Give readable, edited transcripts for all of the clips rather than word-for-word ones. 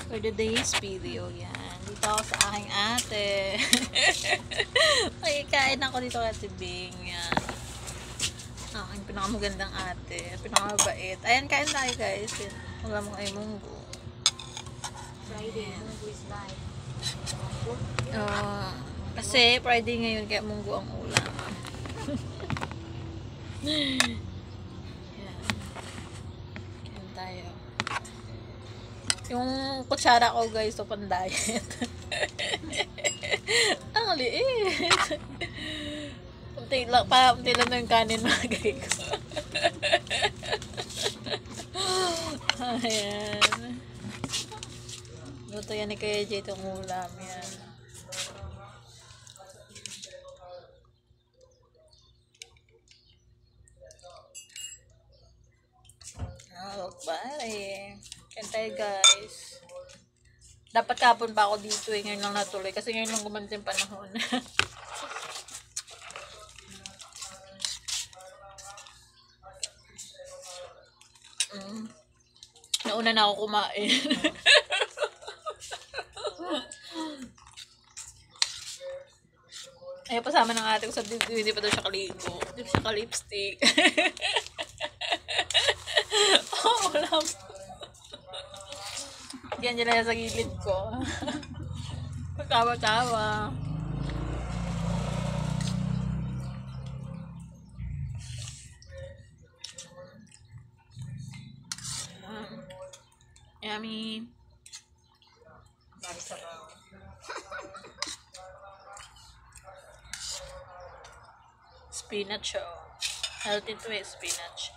For today's video, yan. Dito ako sa aking ate. Makikain ako dito kasi Bing. Yan. Aking pinakamagandang ate. Pinakamabait. Ayan, kain tayo guys. Yan. Wala mong ay munggo. Friday, munggo is live. Kasi Friday ngayon, kaya munggo ang ulam. Yan. Kain tayo. Yung kutsara ko guys, to pan diet. Ang liit. Unti lang na yung kanin magay ko. Ayan. Luto yan ni Kuya Jay itong ulam. Yan. Look, bye. Kain tayo guys. Dapat kapon pa ako dito eh. Ngayon lang natuloy. Kasi ngayon lang gumanda yung panahon. Nauna na ako kumain. Ay, pasama ng ate ko sa video. Hindi pa daw siya kaligo. Hindi pa siya ka-lipstick. Oh, wala. Yan dyan na sa gilid ko. Tawa-tawa. Yummy. Spinach, oh. Healthy to eh, spinach.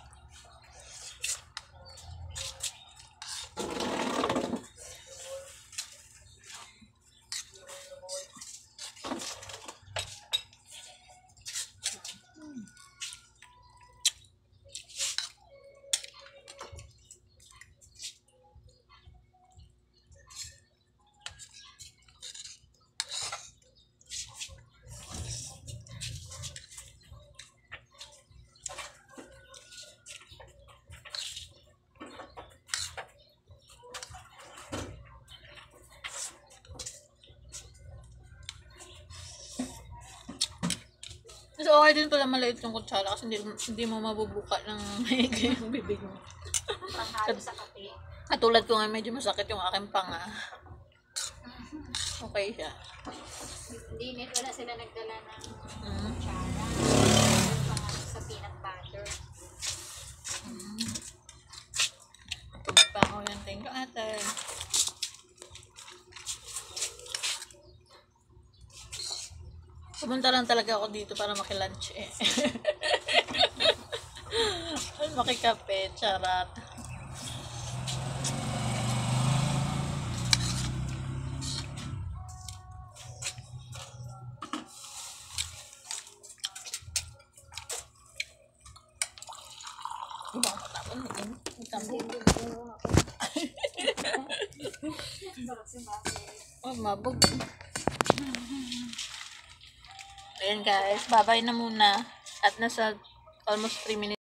So, okay din pala maliit yung kutsara kasi hindi mo mabubuka ng maigi yung bibig mo. Panghalo sa kape. Katulad ko nga medyo masakit yung aking panga. Okay siya. Hindi, wala sila nagdala ng kutsara. Panghalo sa peanut butter. Tubig pa ako yan. Thank you, ate. Pumunta lang talaga ako dito para makilunch eh. Makikape, charat. Diba ako matapon? Oh, mabog. Ayan guys, bye-bye na muna. At nasa almost 3 minutes.